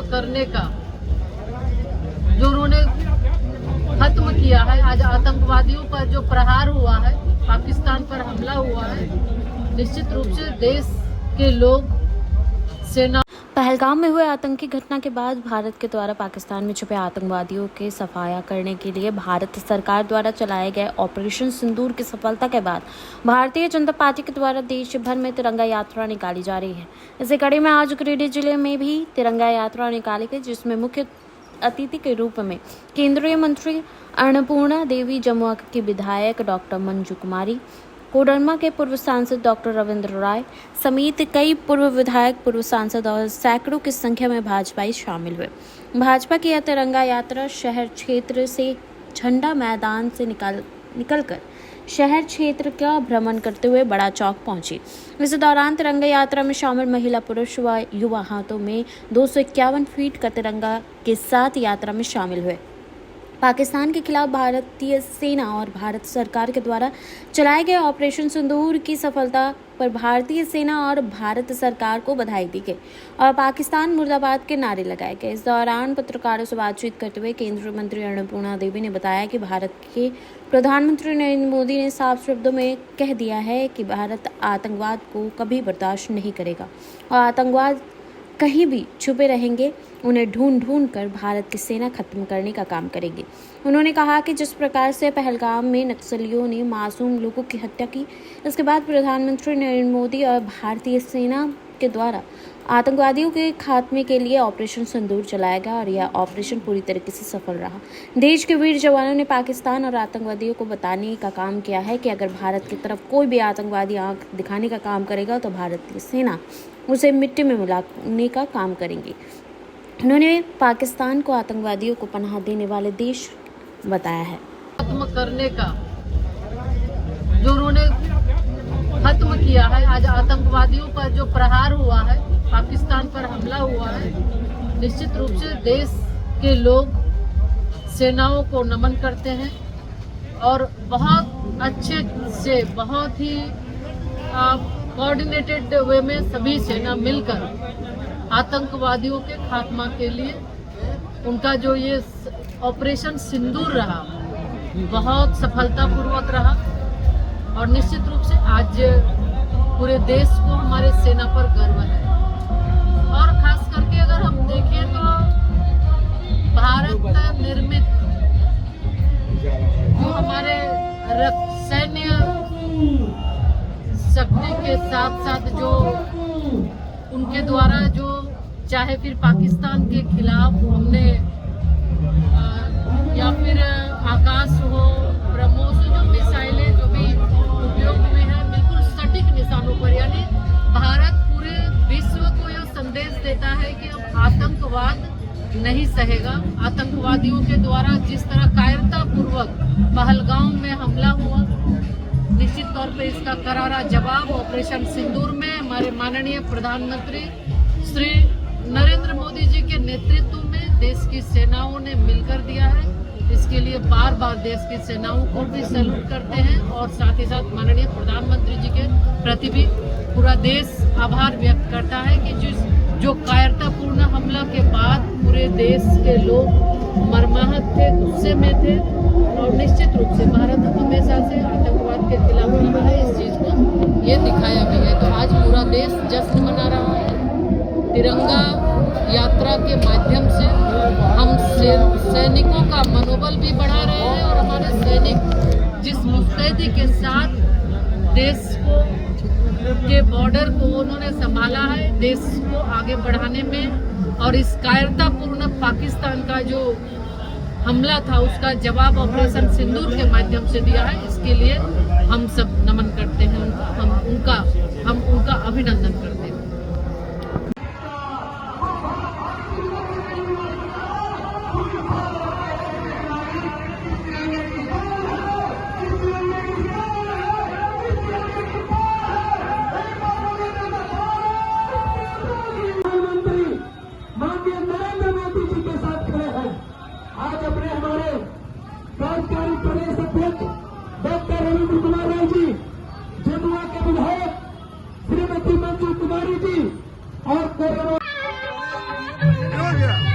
करने का जो उन्होंने खत्म किया है। आज आतंकवादियों पर जो प्रहार हुआ है, पाकिस्तान पर हमला हुआ है, निश्चित रूप से देश के लोग, सेना। पहलगाम में हुए आतंकी घटना के बाद भारत के द्वारा पाकिस्तान में छुपे आतंकवादियों के सफाया करने के लिए भारत सरकार द्वारा चलाए गए ऑपरेशन सिंदूर की सफलता के बाद भारतीय जनता पार्टी के द्वारा देश भर में तिरंगा यात्रा निकाली जा रही है। इसी कड़ी में आज गिरिडीह जिले में भी तिरंगा यात्रा निकाली गई, जिसमें मुख्य अतिथि के रूप में केंद्रीय मंत्री अन्नपूर्णा देवी, जमुआ की विधायक डॉक्टर मंजू कुमारी, कोडरमा के पूर्व सांसद डॉक्टर रविंद्र राय समेत कई पूर्व विधायक, पूर्व सांसद और सैकड़ों की संख्या में भाजपाई शामिल हुए। भाजपा की यह तिरंगा यात्रा शहर क्षेत्र से झंडा मैदान से निकलकर शहर क्षेत्र का भ्रमण करते हुए बड़ा चौक पहुंची। इस दौरान तिरंगा यात्रा में शामिल महिला, पुरुष व युवा हाथों में 251 फीट का तिरंगा के साथ यात्रा में शामिल हुए। पाकिस्तान के खिलाफ भारतीय सेना और भारत सरकार के द्वारा चलाए गए ऑपरेशन सिंदूर की सफलता पर भारतीय सेना और भारत सरकार को बधाई दी गई और पाकिस्तान मुर्दाबाद के नारे लगाए गए। इस दौरान पत्रकारों से बातचीत करते हुए केंद्रीय मंत्री अन्नपूर्णा देवी ने बताया कि भारत के प्रधानमंत्री नरेंद्र मोदी ने साफ शब्दों में कह दिया है कि भारत आतंकवाद को कभी बर्दाश्त नहीं करेगा और आतंकवाद कहीं भी छुपे रहेंगे, उन्हें ढूंढ कर भारत की सेना खत्म करने का काम करेगी। उन्होंने कहा कि जिस प्रकार से पहलगाम में नक्सलियों ने मासूम लोगों की हत्या की, इसके बाद प्रधानमंत्री नरेंद्र मोदी और भारतीय सेना के द्वारा आतंकवादियों के खात्मे के लिए ऑपरेशन सिंदूर चलाया गया और यह ऑपरेशन पूरी तरीके से सफल रहा। देश के वीर जवानों ने पाकिस्तान और आतंकवादियों को बताने का काम किया है कि अगर भारत की तरफ कोई भी आतंकवादी आंख दिखाने का काम करेगा तो भारतीय सेना उसे मिट्टी में मिलाने का काम करेंगी। उन्होंने पाकिस्तान को आतंकवादियों को पनाह देने वाले देश बताया है। खत्म करने का जो उन्होंने खत्म किया है। आज आतंकवादियों पर जो प्रहार हुआ है, पाकिस्तान पर हमला हुआ है, निश्चित रूप से देश के लोग सेनाओं को नमन करते हैं और बहुत अच्छे से, बहुत ही कोऑर्डिनेटेड वे में सभी सेना मिलकर आतंकवादियों के खात्मा के लिए उनका जो ये ऑपरेशन सिंदूर रहा, बहुत सफलतापूर्वक रहा और निश्चित रूप से आज पूरे देश को हमारे सेना पर गर्व है। और खास करके अगर हम देखें तो भारत निर्मित जो हमारे सैन्य शक्ति के साथ साथ जो उनके द्वारा जो चाहे फिर पाकिस्तान के खिलाफ हमने या फिर आकाश हो, ब्रह्मोस, जो मिसाइलें जो भी उपयोग हुई हैं, बिल्कुल सटीक निशानों पर, यानी भारत पूरे विश्व को यह संदेश देता है कि अब आतंकवाद नहीं सहेगा। आतंकवादियों के द्वारा जिस तरह कायरतापूर्वक पहलगाम में हमला हुआ, निश्चित तौर पे इसका करारा जवाब ऑपरेशन सिंदूर में हमारे माननीय प्रधानमंत्री श्री नरेंद्र मोदी जी के नेतृत्व में देश की सेनाओं ने मिलकर दिया है। इसके लिए बार बार देश की सेनाओं को भी सैल्यूट करते हैं और साथ ही साथ माननीय प्रधानमंत्री जी के प्रति भी पूरा देश आभार व्यक्त करता है कि जो कायरतापूर्ण हमला के बाद पूरे देश के लोग मर्माहत थे, गुस्से में थे और निश्चित रूप से भारत हमेशा से आतंकवाद के खिलाफ लड़ा है। इस चीज को ये दिखाया भी है। तो आज पूरा देश जश्न मना रहा है। तिरंगा यात्रा के माध्यम से हम सैनिकों का मनोबल भी बढ़ा रहे हैं और हमारे सैनिक जिस मुस्तैदी के साथ देश को के बॉर्डर को उन्होंने संभाला है, देश को आगे बढ़ाने में, और इस कायरतापूर्ण पाकिस्तान का जो हमला था उसका जवाब ऑपरेशन सिंदूर के माध्यम से दिया है। इसके लिए हम सब नमन करते हैं, हम उनका अभिनंदन करते हैं। कार्यकारी प्रदेश अध्यक्ष डॉक्टर रविंद्र कुमार राय जी, जमुआ के विधायक श्रीमती मंजू कुमारी जी और कोरोना गया